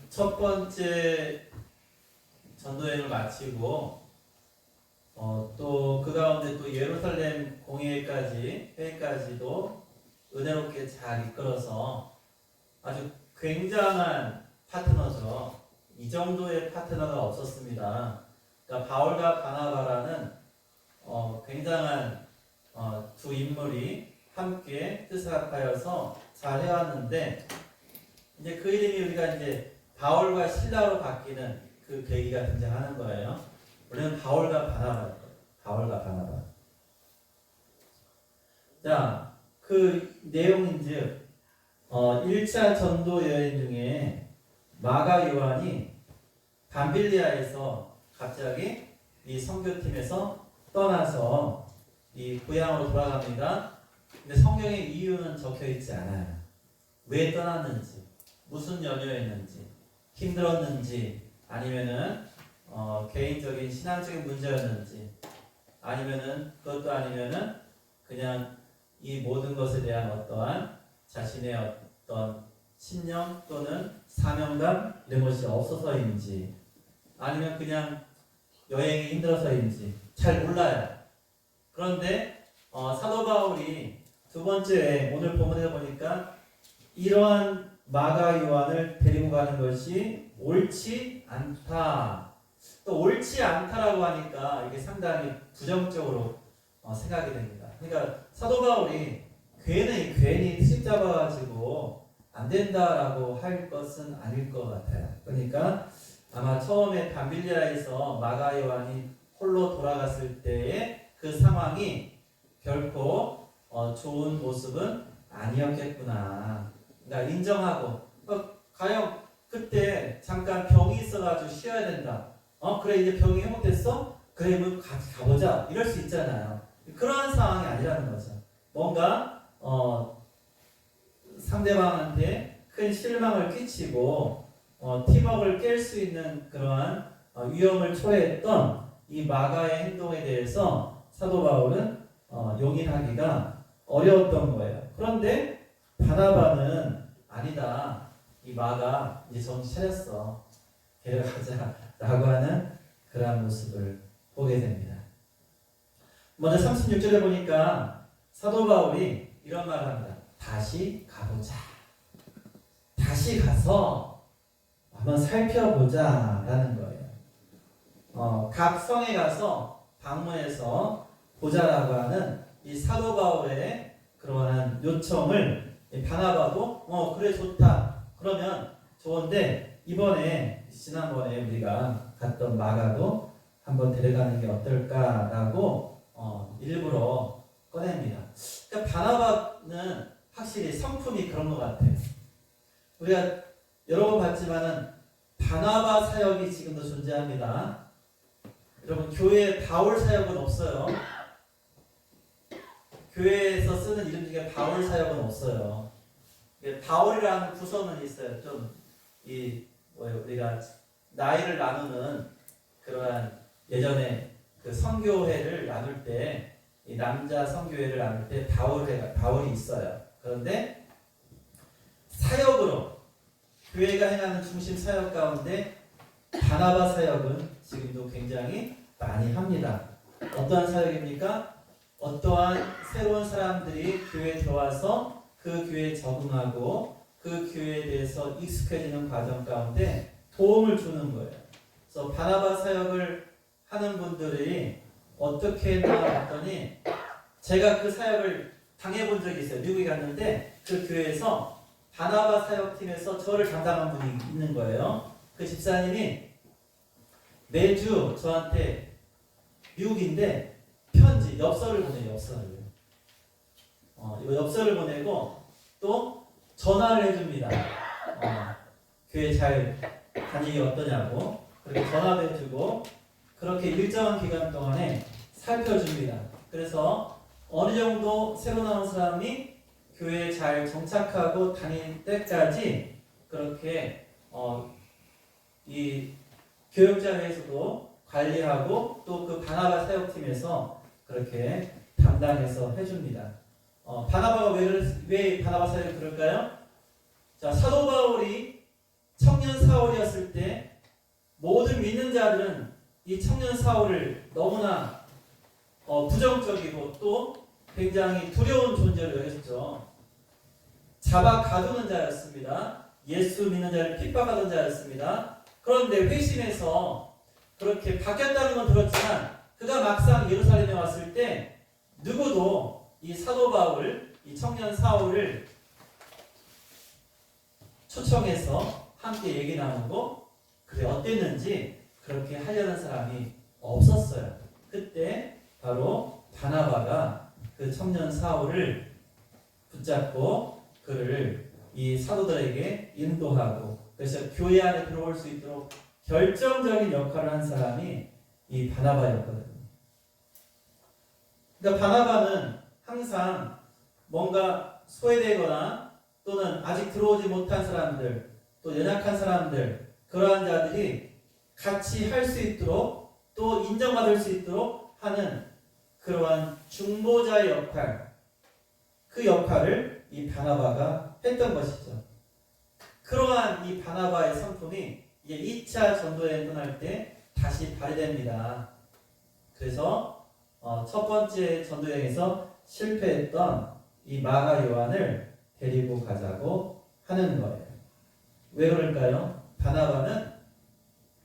첫 번째 전도여행을 마치고 또 그 가운데 또 예루살렘 회까지도 은혜롭게 잘 이끌어서 아주 굉장한 파트너죠. 이 정도의 파트너가 없었습니다. 그러니까 바울과 바나바라는 굉장한 두 인물이 함께 뜻을 합하여서 잘 해왔는데, 이제 그 이름이 우리가 이제 바울과 실라로 바뀌는 그 계기가 등장하는 거예요. 원래는 바울과 바나바였거든요. 바울과 바나바. 자, 그 내용인즉 1차 전도 여행 중에 마가 요한이 밤빌리아에서 갑자기 이 선교팀에서 떠나서 이 고향으로 돌아갑니다. 근데 성경에 이유는 적혀 있지 않아요. 왜 떠났는지, 무슨 연유였는지, 힘들었는지, 아니면은 개인적인 신앙적인 문제였는지, 아니면은 그것도 아니면은 그냥 이 모든 것에 대한 어떠한 자신의 어떤 신념 또는 사명감 이런 것이 없어서인지, 아니면 그냥 여행이 힘들어서인지 잘 몰라요. 그런데 사도 바울이 두 번째 여행, 오늘 본문에 보니까 이러한 마가 요한을 데리고 가는 것이 옳지 않다. 또 옳지 않다라고 하니까 이게 상당히 부정적으로 생각이 됩니다. 그러니까 사도 바울이 괜히 트집 잡아가지고 안 된다라고 할 것은 아닐 것 같아요. 그러니까 아마 처음에 밤빌리아에서 마가 요한이 홀로 돌아갔을 때의 그 상황이 결코 좋은 모습은 아니었겠구나. 그러니까 인정하고, 가령 그때 잠깐 병이 있어가지고 쉬어야 된다. 그래 이제 병이 회복됐어? 그래 뭐 같이 가보자. 이럴 수 있잖아요. 그러한 상황이 아니라는 거죠. 뭔가 상대방한테 큰 실망을 끼치고 팀워크를 깰 수 있는 그러한 위험을 초래했던 이 마가의 행동에 대해서 사도 바울은 용인하기가 어려웠던 거예요. 그런데 바나바는 아니다. 이 마가 이제 정신 차렸어. 데려가자라고 하는 그러한 모습을 보게 됩니다. 먼저 36절에 보니까 사도 바울이 이런 말을 합니다. 다시 가보자. 다시 가서 한번 살펴보자 라는 거예요. 각 성에 가서 방문해서 보자라고 하는 이 사도 바울의 그러한 요청을 바나바도 그래 좋다. 그러면 좋은데 이번에 지난번에 우리가 갔던 마가도 한번 데려가는 게 어떨까라고 일부러 꺼냅니다. 그러니까 바나바는 확실히 성품이 그런 것 같아요. 우리가 여러 번 봤지만은 바나바 사역이 지금도 존재합니다. 여러분 교회에 바울 사역은 없어요. 교회에서 쓰는 이름 중에 바울 사역은 없어요. 바울이라는 부서는 있어요. 좀 우리가 나이를 나누는 그러한 예전에 그 선교회를 나눌 때 이 남자 선교회를 나눌 때 바울이 있어요. 그런데 사역으로 교회가 행하는 중심 사역 가운데 바나바 사역은 지금도 굉장히 많이 합니다. 어떠한 사역입니까? 어떠한 새로운 사람들이 교회에 들어와서 그 교회에 적응하고 그 교회에 대해서 익숙해지는 과정 가운데 도움을 주는 거예요. 그래서 바나바 사역을 하는 분들이 어떻게 했나 했더니 제가 그 사역을 당해본 적이 있어요. 미국에 갔는데 그 교회에서 바나바 사역팀에서 저를 담당한 분이 있는 거예요. 그 집사님이 매주 저한테 미국인데 편지, 엽서를 보내요. 이거 엽서를 보내고 또 전화를 해줍니다. 교회 잘 다니기 어떠냐고. 그렇게 전화도 해주고 그렇게 일정한 기간 동안에 살펴줍니다. 그래서 어느 정도 새로 나온 사람이 교회에 잘 정착하고 다닐 때까지 그렇게 이 교육자회에서도 관리하고 또 그 바나바 사역팀에서 그렇게 담당해서 해줍니다. 바나바가 왜 바나바 사역을 그럴까요? 자, 사도 바울이 청년 사울이었을 때 모든 믿는 자들은 이 청년 사울을 너무나 부정적이고 또 굉장히 두려운 존재로 여겼죠. 잡아 가두는 자였습니다. 예수 믿는 자를 핍박하던 자였습니다. 그런데 회심해서 그렇게 바뀌었다는 건 들었지만 그가 막상 예루살렘에 왔을 때 누구도 이 사도 바울, 이 청년 사울을 초청해서 함께 얘기 나누고 그래 어땠는지 그렇게 하려는 사람이 없었어요. 그때 바로 바나바가 그 청년 사울을 붙잡고 그를 이 사도들에게 인도하고 그래서 교회 안에 들어올 수 있도록 결정적인 역할을 한 사람이 이 바나바였거든요. 그러니까 바나바는 항상 뭔가 소외되거나 또는 아직 들어오지 못한 사람들, 또 연약한 사람들, 그러한 자들이 같이 할 수 있도록 또 인정받을 수 있도록 하는 그러한 중보자의 역할, 그 역할을 이 바나바가 했던 것이죠. 그러한 이 바나바의 성품이 이제 2차 전도여행 떠날 때 다시 발휘됩니다. 그래서 첫 번째 전도여행에서 실패했던 이 마가 요한을 데리고 가자고 하는 거예요. 왜 그럴까요? 바나바는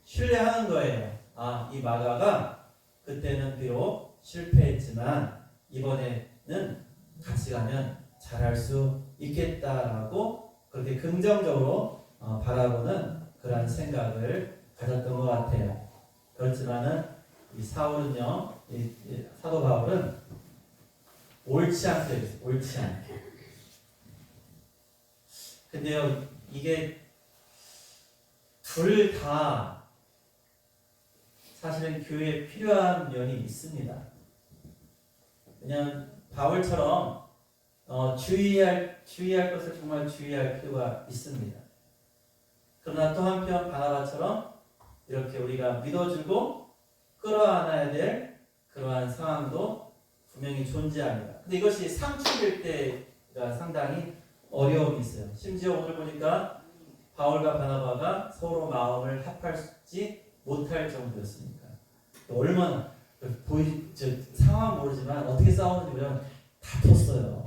신뢰하는 거예요. 이 마가가 그때는 비록 실패했지만 이번에는 같이 가면 잘할 수 있겠다라고 그렇게 긍정적으로 바라보는 그런 생각을 가졌던 것 같아요. 그렇지만은 이 사울은요, 이 사도 바울은 옳지 않게, 옳지 않게. 근데요, 이게 둘 다 사실은 교회에 필요한 면이 있습니다. 그냥 바울처럼 주의할 것을 정말 주의할 필요가 있습니다. 그러나 또 한편 바나바처럼 이렇게 우리가 믿어주고 끌어안아야 될 그러한 상황도 분명히 존재합니다. 근데 이것이 상충될 때가 상당히 어려움이 있어요. 심지어 오늘 보니까 바울과 바나바가 서로 마음을 합할지 못할 정도였으니까. 얼마나 상황 모르지만 어떻게 싸우는지 우리가 다퉜어요.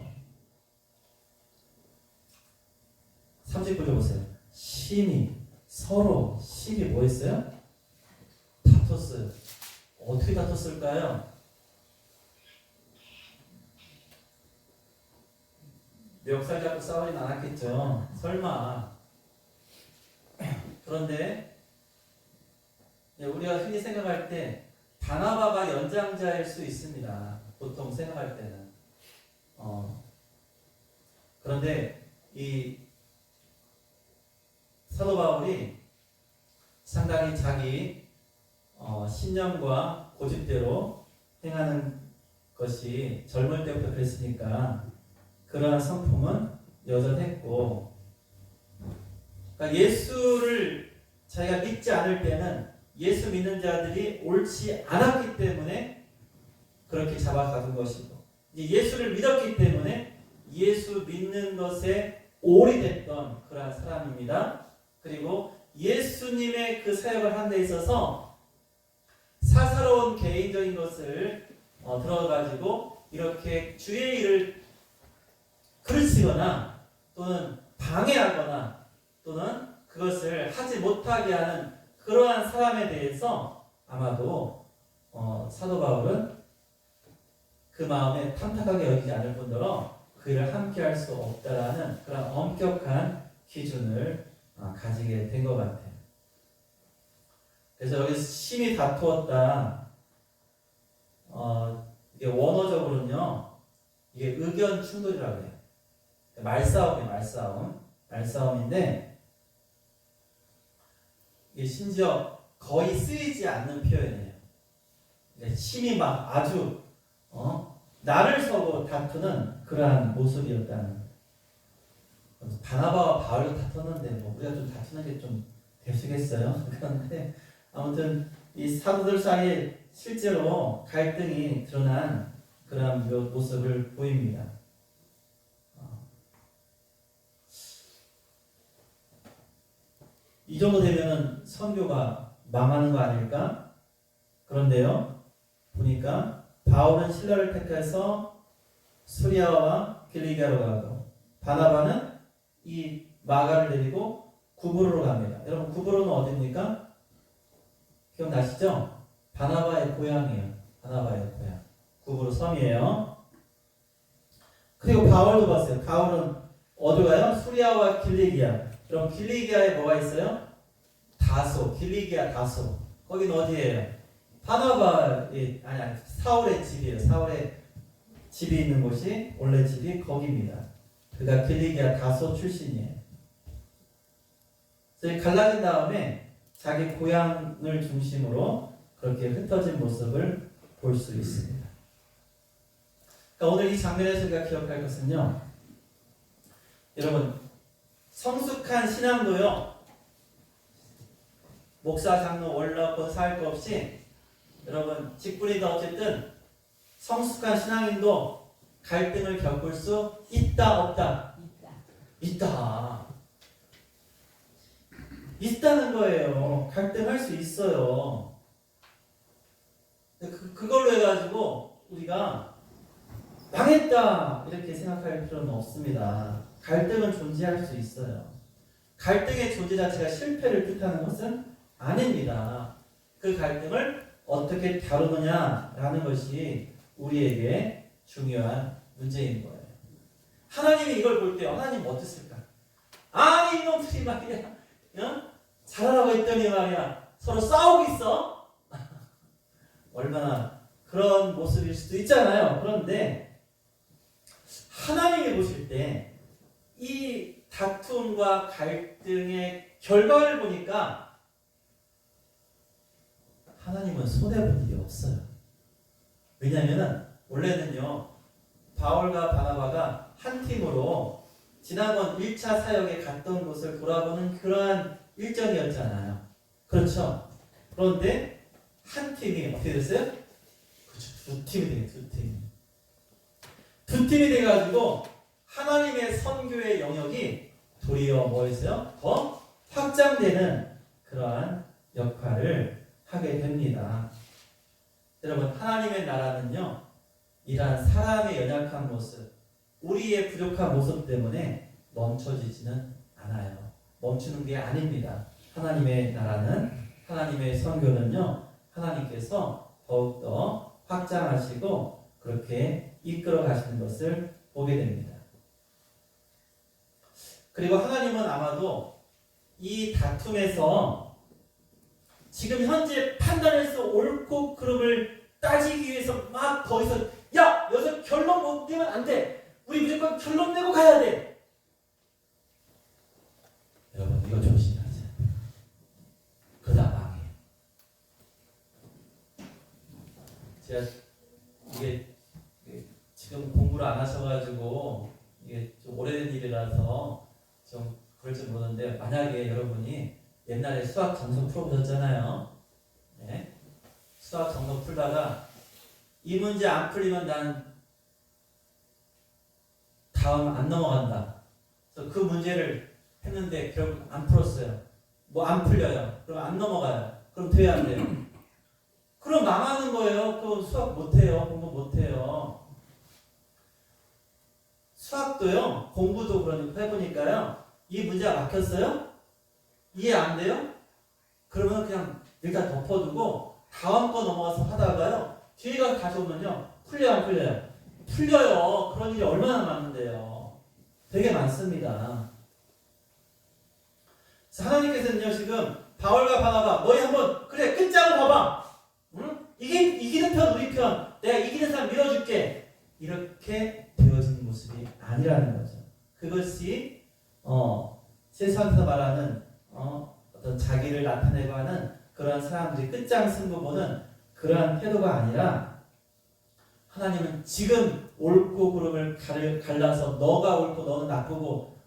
39절 보세요. 서로 심히 뭐 했어요? 다퉜어요. 어떻게 다퉜을까요? 멱살 잡고 싸우진 않았겠죠. 설마. 그런데 우리가 흔히 생각할 때 바나바가 연장자일 수 있습니다. 보통 생각할 때는. 그런데 이 사도 바울이 상당히 자기 신념과 고집대로 행하는 것이 젊을 때부터 그랬으니까 그러한 성품은 여전했고, 그러니까 예수를 자기가 믿지 않을 때는 예수 믿는 자들이 옳지 않았기 때문에 그렇게 잡아가둔 것이고, 예수를 믿었기 때문에 예수 믿는 것에 올이 됐던 그러한 사람입니다. 그리고 예수님의 그 사역을 하는 데 있어서 사사로운 개인적인 것을 들어가지고 이렇게 주의 일을 그르치거나 또는 방해하거나 또는 그것을 하지 못하게 하는 그러한 사람에 대해서 아마도 사도 바울은 그 마음에 탐탁하게 여기지 않을 뿐더러 그 일을 함께 할 수 없다라는 그런 엄격한 기준을 가지게 된 것 같아요. 그래서 여기서 심히 다투었다. 이게 원어적으로는요, 이게 의견 충돌이라고 해요. 말싸움이에요, 말싸움인데, 이게 심지어 거의 쓰이지 않는 표현이에요. 심히 막 아주, 나를 서고 다투는 그러한 모습이었다는. 바나바와 바울이 다퉜는데, 우리가 좀 다투는 게 좀 되시겠어요? 그런데, 아무튼, 이 사도들 사이에 실제로 갈등이 드러난 그런 모습을 보입니다. 이 정도 되면은 선교가 망하는 거 아닐까? 그런데요, 보니까 바울은 신라를 택해서 수리아와 길리기아로 가고, 바나바는 이 마가를 데리고 구브로로 갑니다. 여러분, 구브로는 어디입니까? 기억나시죠? 바나바의 고향이에요. 바나바의 고향. 구브로 섬이에요. 그리고 바울도 봤어요. 바울은 어디 가요? 수리아와 길리기아. 그럼 길리기아에 뭐가 있어요? 다소. 길리기아 다소. 거긴 어디예요? 바나바의 아니 사울의 집이에요. 사울의 집이 있는 곳이 원래 집이 거기입니다. 그가 길리기아 다소 출신이에요. 그래서 갈라진 다음에 자기 고향을 중심으로 그렇게 흩어진 모습을 볼 수 있습니다. 그러니까 오늘 이 장면에서 우리가 기억할 것은요, 여러분, 성숙한 신앙도요, 목사, 장로, 원로, 권사 할 거 없이 여러분 직분이다 어쨌든 성숙한 신앙인도 갈등을 겪을 수 있다 없다? 있다. 있다는 거예요. 갈등할 수 있어요. 그걸로 해가지고 우리가 망했다 이렇게 생각할 필요는 없습니다. 갈등은 존재할 수 있어요. 갈등의 존재 자체가 실패를 뜻하는 것은 아닙니다. 그 갈등을 어떻게 다루느냐라는 것이 우리에게 중요한 문제인 거예요. 하나님이 이걸 볼 때 하나님 어땠을까? 아니 이놈들이 말이야, 잘하라고 했더니 말이야 서로 싸우고 있어. 얼마나 그런 모습일 수도 있잖아요. 그런데 하나님이 보실 때 이 다툼과 갈등의 결과를 보니까 하나님은 손해본 일이 없어요. 왜냐하면 원래는요, 바울과 바나바가 한 팀으로 지난번 1차 사역에 갔던 곳을 돌아보는 그러한 일정이었잖아요. 그렇죠? 그런데 한 팀이 어떻게 됐어요? 그렇죠. 두 팀이 돼요. 두 팀이 돼가지고 하나님의 선교의 영역이 도리어 뭐였어요? 더 확장되는 그러한 역할을 하게 됩니다. 여러분, 하나님의 나라는요, 이러한 사람의 연약한 모습, 우리의 부족한 모습 때문에 멈춰지지는 않아요. 멈추는 게 아닙니다. 하나님의 나라는, 하나님의 선교는요, 하나님께서 더욱더 확장하시고 그렇게 이끌어 가시는 것을 보게 됩니다. 그리고 하나님은 아마도 이 다툼에서 지금 현재 판단해서 옳고 그름을 따지기 위해서 막 거기서 야! 여기서 결론 못 내면 안 돼! 우리 무조건 결론 내고 가야 돼! 여러분 이거 조심하세요. 그러다 망해. 제가 이게 지금 공부를 안 하셔가지고 이게 좀 오래된 일이라서 좀 그럴 줄 모르는데, 만약에 여러분이 옛날에 수학 정석 풀어보셨잖아요. 네? 수학 정석 풀다가 이 문제 안 풀리면 난 다음 안 넘어간다. 그래서 그 문제를 했는데 결국 안 풀었어요. 뭐 안 풀려요. 그럼 안 넘어가요. 그럼 돼야 안 돼요. 그럼 망하는 거예요. 그 수학 못해요. 공부 못해요. 수학도요, 공부도 그러니까 해보니까요, 이 문제가 막혔어요? 이해 안 돼요? 그러면 그냥 일단 덮어두고 다음 거 넘어가서 하다가요, 뒤에 가서 다시 오면요, 풀려요, 안 풀려요? 풀려요. 그런 일이 얼마나 많은데요. 되게 많습니다. 하나님께서는요, 지금 바울과 바나바, 너희 한번 그래 끝장을 봐봐. 응? 이기는 편 우리 편, 내가 이기는 사람 밀어줄게. 이렇게 되어진 모습이 아니라는 거죠. 그것이 세상에서 말하는 어떤 자기를 나타내고 하는 그러한 사람들이 끝장 승부 보는 그러한 태도가 아니라, 하나님은 지금 옳고 그름을 갈라서 너가 옳고 너는 나쁘고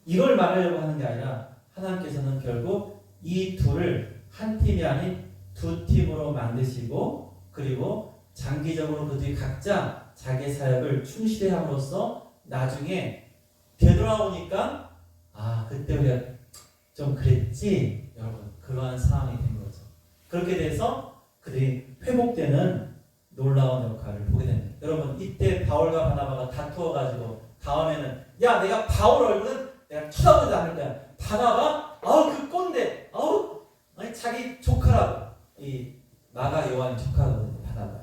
이걸 말하려고 하는 게 아니라, 하나님께서는 결국 이 둘을 한 팀이 아닌 두 팀으로 만드시고, 그리고 장기적으로 그들이 각자 자기 사역을 충실히 함으로써 나중에 되돌아오니까 그때 우리가 좀 그랬지? 여러분, 그러한 상황이 된 거죠. 그렇게 돼서 그들이 회복되는 놀라운 역할을 보게 됩니다. 여러분, 이때 바울과 바나바가 다투어가지고 다음에는 야, 내가 바울 얼굴은 내가 쳐다보지 않을 거야. 바나바? 아우, 그 꼰대. 아우, 아니, 자기 조카라고. 이 마가 요한 조카거든요, 바나바.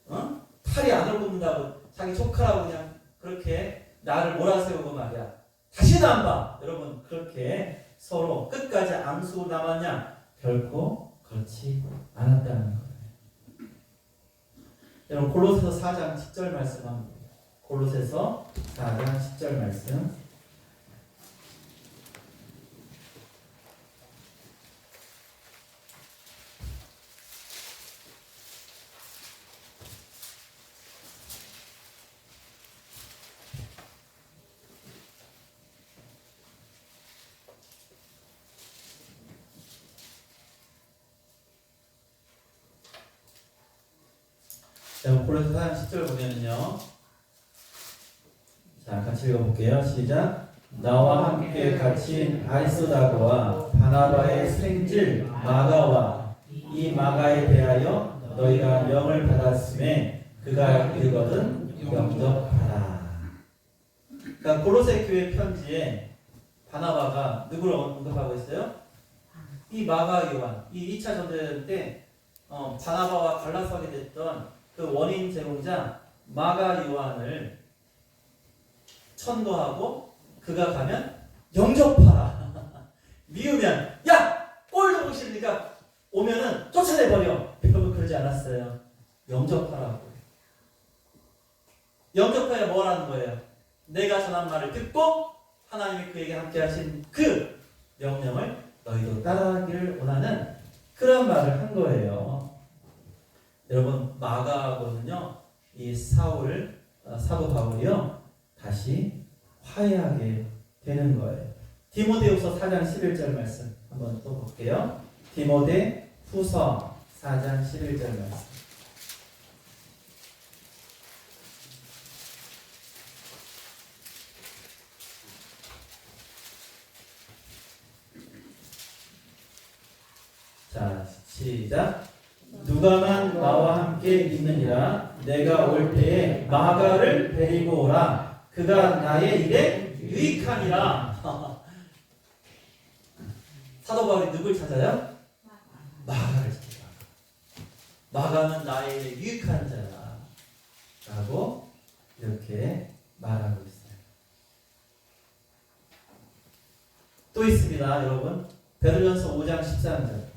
어? 탈이 안을 굽는다고 자기 조카라고 그냥 그렇게 나를 몰아세우고 말이야. 다시는 안 봐. 여러분, 그렇게 서로 끝까지 앙수고 남았냐? 결코 그렇지 않았다는 거예요. 여러분, 골로새서 4장 10절 말씀 한번 보세요. 골로새서 4장 10절 말씀. 골로새 4장 10절 보면은요. 자, 같이 읽어볼게요. 시작. 나와 함께 갇힌 아리스다고와 바나바의 생질 마가와 이 마가에 대하여 너희가 명을 받았음에 그가 이르거든 영접하라. 그러니까 골로새 교회 편지에 바나바가 누구를 언급하고 있어요? 이 마가 요한, 이 2차 전도연 때 바나바와 갈라서게 됐던 그 원인 제공자 마가 요한을 천도하고 그가 가면 영접하라. 미우면 야! 꼴도 보기 싫으니까 오면은 쫓아내버려. 여러분, 그러지 않았어요. 영접하라고. 영접하여 뭘 하는 거예요? 내가 전한 말을 듣고 하나님이 그에게 함께 하신 그 명령을 너희도 따라하기를 원하는 그런 말을 한 거예요. 여러분, 마가하고는요, 이 사도 바울이요, 다시 화해하게 되는 거예요. 디모데후서 4장 11절 말씀 한번 또 볼게요. 디모데 후서 4장 11절 말씀. 자, 시작. 누가만 나와 함께 있느니라. 내가 올 때에 마가를 데리고 오라. 그가 나의 일에 유익하니라. 사도 바울이 누굴 찾아요? 마가를 찾아요. 마가는 나의 일에 유익한 자야 라고 이렇게 말하고 있어요. 또 있습니다, 여러분. 베드로전서 5장 13절.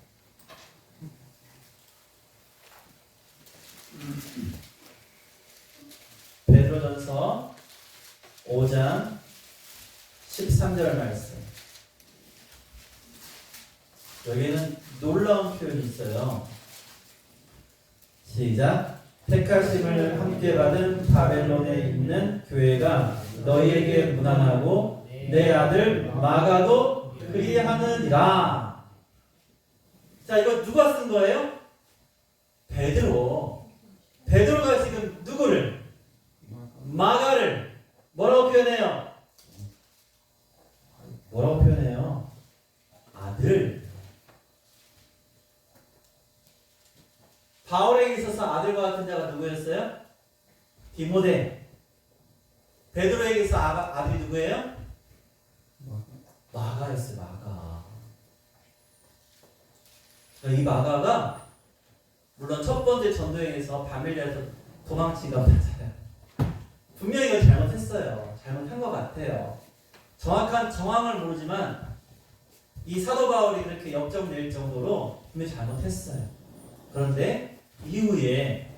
베드로전서 5장 13절 말씀. 여기에는 놀라운 표현이 있어요. 시작. 택하심을 함께 받은 바벨론에 있는 교회가 너희에게 문안하고 내 아들 마가도 그리하느니라. 자, 이거 누가 쓴 거예요? 베드로가 지금 누구를? 마가를 뭐라고 표현해요? 뭐라고 표현해요? 아들. 바울에게 있어서 아들과 같은 자가 누구였어요? 디모데. 베드로에게 있어서 아들이 누구예요? 마가였어요. 마가. 이 마가가 물론 첫 번째 전도행에서 바밀리아에서 도망친 것 맞아요. 분명히 이걸 잘못했어요. 잘못한 것 같아요. 정확한 정황을 모르지만 이 사도 바울이 그렇게 역정 낼 정도로 분명히 잘못했어요. 그런데 이후에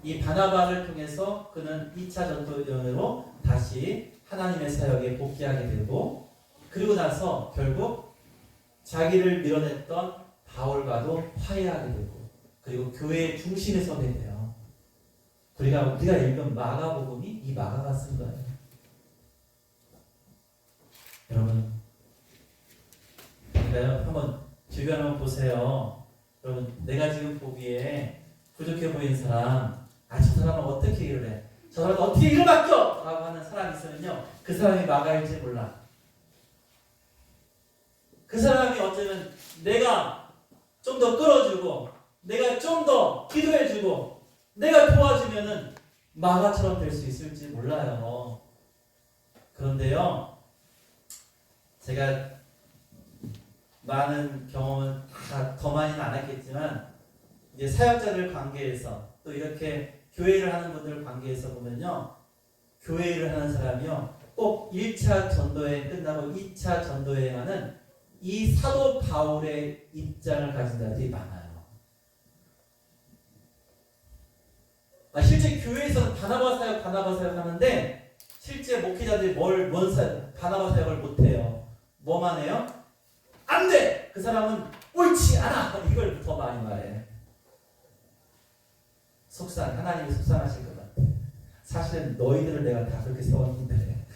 이 바나바를 통해서 그는 2차 전도연으로 다시 하나님의 사역에 복귀하게 되고, 그리고 나서 결국 자기를 밀어냈던 바울과도 화해하게 되고, 그리고 교회의 중심에 서게 돼요. 우리가 읽은 마가복음이 이 마가가 쓴 거예요. 여러분, 한번 주변 한번 보세요. 여러분, 내가 지금 보기에 부족해 보이는 사람, 저 사람은 어떻게 일을 해? 저 사람은 어떻게 일을 맡겨? 라고 하는 사람이 있으면요, 그 사람이 마가일지 몰라. 그 사람이 어쩌면 내가 좀 더 끌어주고 내가 좀 더 기도해주고 내가 도와주면은 마가처럼 될 수 있을지 몰라요. 그런데요, 제가 많은 경험은 다 더 많이는 안 했겠지만 이제 사역자들 관계에서 또 이렇게 교회를 하는 분들 관계에서 보면요, 교회를 하는 사람이요 꼭 1차 전도여행 끝나고 2차 전도여행하는 이 사도 바울의 입장을 가진 자들이 많아요. 실제 교회에서는 바나바 사역 하는데 실제 목회자들이 바나바 사역을 못해요. 뭐만 해요? 안 돼! 그 사람은 옳지 않아! 이걸 더 많이 말해. 하나님이 속상하실 것 같아. 사실은 너희들을 내가 다 그렇게 세웠는데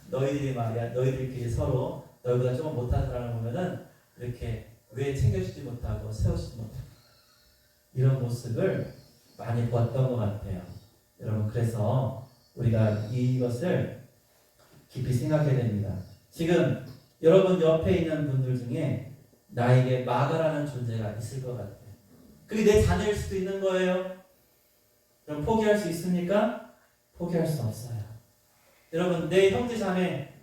너희들이 말이야, 너희들끼리 서로 너희보다 조금 못한 사람을 보면은 이렇게 왜 챙겨주지 못하고 세우지도 못하고 이런 모습을 많이 보았던 것 같아요. 여러분, 그래서 우리가 이것을 깊이 생각해야 됩니다. 지금 여러분 옆에 있는 분들 중에 나에게 마가라는 존재가 있을 것 같아요. 그게 내 자녀일 수도 있는 거예요. 그럼 포기할 수 있습니까? 포기할 수 없어요. 여러분, 내 형제 자매,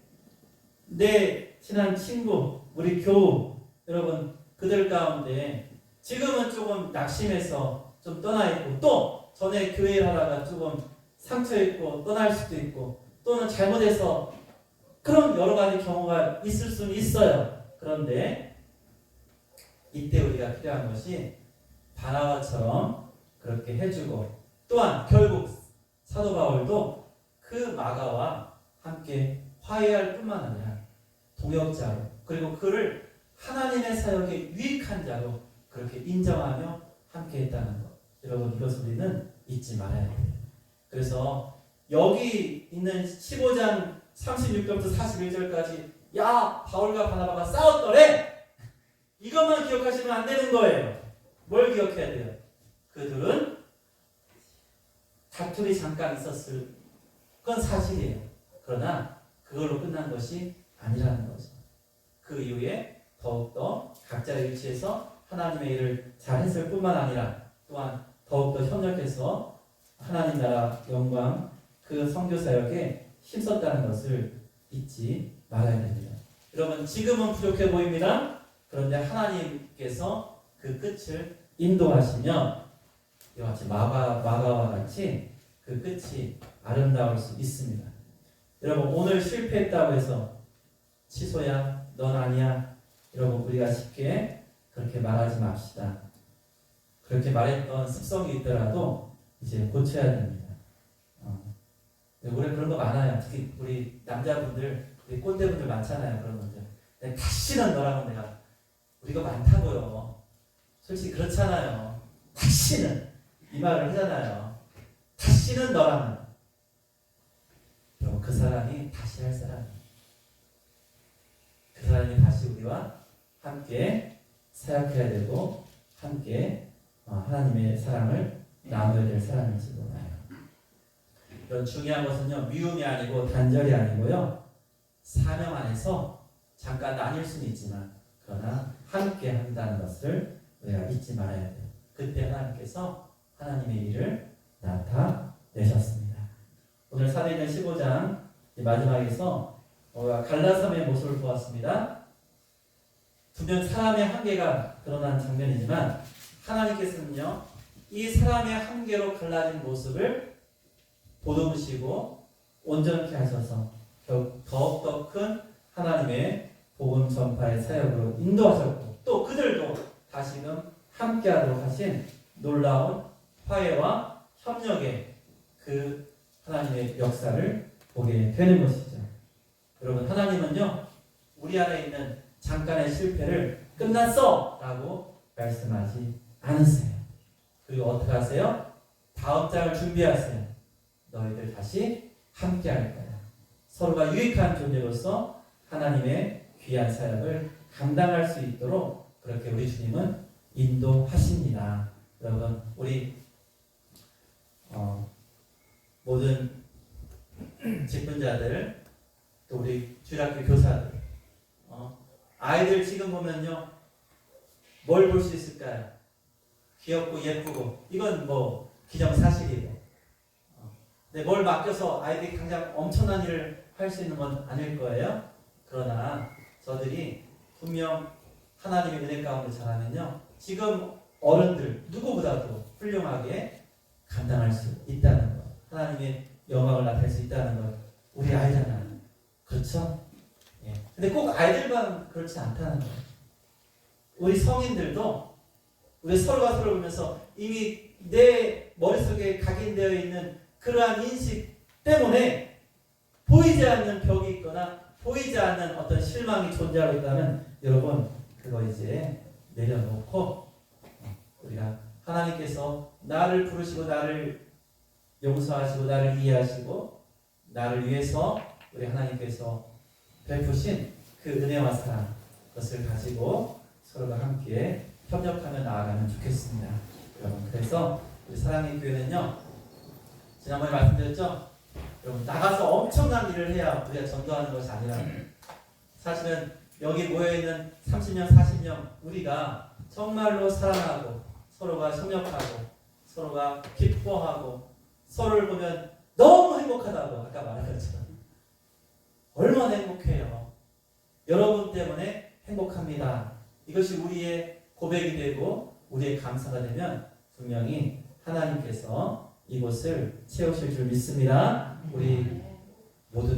내 친한 친구, 우리 교우, 여러분 그들 가운데 지금은 조금 낙심해서 좀 떠나 있고 또 전에 교회를 하다가 조금 상처 있고 떠날 수도 있고 또는 잘못해서 그런 여러 가지 경우가 있을 수는 있어요. 그런데 이때 우리가 필요한 것이 바나바처럼 그렇게 해주고 또한 결국 사도 바울도 그 마가와 함께 화해할 뿐만 아니라 동역자로 그리고 그를 하나님의 사역에 유익한 자로 그렇게 인정하며 함께 했다는 것. 여러분, 이것을 우리는 잊지 말아야 돼요. 그래서 여기 있는 15장 36절부터 41절까지 야, 바울과 바나바가 싸웠더래! 이것만 기억하시면 안 되는 거예요. 뭘 기억해야 돼요? 그들은 다툼이 잠깐 있었을 건 사실이에요. 그러나 그걸로 끝난 것이 아니라는 거죠. 그 이후에 더욱더 각자의 위치에서 하나님의 일을 잘했을 뿐만 아니라 또한 더욱더 협력해서 하나님 나라 영광 그 선교 사역에 힘썼다는 것을 잊지 말아야 됩니다. 여러분, 지금은 부족해 보입니다. 그런데 하나님께서 그 끝을 인도하시면 이와 같이 마가와 같이 그 끝이 아름다울 수 있습니다. 여러분, 오늘 실패했다고 해서 취소야, 넌 아니야. 여러분, 우리가 쉽게 그렇게 말하지 맙시다. 그렇게 말했던 습성이 있더라도 이제 고쳐야 됩니다. 우리 그런 거 많아요. 특히 우리 남자분들, 우리 꼰대분들 많잖아요. 그런 분들. 다시는 너랑은 내가 우리가 많다고요. 솔직히 그렇잖아요. 다시는 이 말을 하잖아요. 다시는 너랑은. 여러분, 그 사람이 다시 할 사람. 그 사람이 다시 우리와 함께 사역해야 되고 함께 하나님의 사랑을 나눠야 될 사람인지 몰라요. 이런 중요한 것은요, 미움이 아니고 단절이 아니고요, 사명 안에서 잠깐 나뉠 수는 있지만 그러나 함께 한다는 것을 우리가 잊지 말아야 돼요. 그때 하나님께서 하나님의 일을 나타내셨습니다. 오늘 사도행전 15장 마지막에서 갈라섬의 모습을 보았습니다. 분명 사람의 한계가 드러난 장면이지만 하나님께서는요, 이 사람의 한계로 갈라진 모습을 보듬으시고 온전케 하셔서 더욱더 큰 하나님의 복음 전파의 사역으로 인도하셨고 또 그들도 다시금 함께하도록 하신 놀라운 화해와 협력의 그 하나님의 역사를 보게 되는 것이죠. 여러분, 하나님은요, 우리 안에 있는 잠깐의 실패를 끝났어! 라고 말씀하지 않으세요. 그리고 어떻게 하세요? 다음 장을 준비하세요. 너희들 다시 함께 할 거야. 서로가 유익한 존재로서 하나님의 귀한 사역을 감당할 수 있도록 그렇게 우리 주님은 인도하십니다. 여러분, 우리 모든 직분자들 또 우리 주일학교 교사들 아이들 지금 보면요, 뭘 볼 수 있을까요? 귀엽고 예쁘고, 이건 뭐 기정사실이고. 근데 뭘 맡겨서 아이들이 당장 엄청난 일을 할 수 있는 건 아닐 거예요. 그러나 저들이 분명 하나님의 은혜 가운데 자라면요, 지금 어른들 누구보다도 훌륭하게 감당할 수 있다는 것, 하나님의 영광을 나타낼 수 있다는 것, 우리 아이잖아요. 그렇죠? 예. 근데 꼭 아이들만 그렇지 않다는 거예요. 우리 성인들도 우리 서로가 서로 보면서 이미 내 머릿속에 각인되어 있는 그러한 인식 때문에 보이지 않는 벽이 있거나 보이지 않는 어떤 실망이 존재하고 있다면 여러분, 그거 이제 내려놓고 우리가 하나님께서 나를 부르시고 나를 용서하시고 나를 이해하시고 나를 위해서 우리 하나님께서 베푸신 그 은혜와 사랑, 그것을 가지고 서로가 함께 협력하며 나아가면 좋겠습니다. 여러분, 그래서 우리 사랑의 교회는요, 지난번에 말씀드렸죠? 여러분, 나가서 엄청난 일을 해야 우리가 전도하는 것이 아니라, 사실은 여기 모여있는 30명, 40명 우리가 정말로 사랑하고 서로가 협력하고 서로가 기뻐하고 서로를 보면 너무 행복하다고 아까 말한 것처럼 얼마나 행복해요. 여러분 때문에 행복합니다. 이것이 우리의 고백이 되고 우리의 감사가 되면 분명히 하나님께서 이곳을 채우실 줄 믿습니다. 우리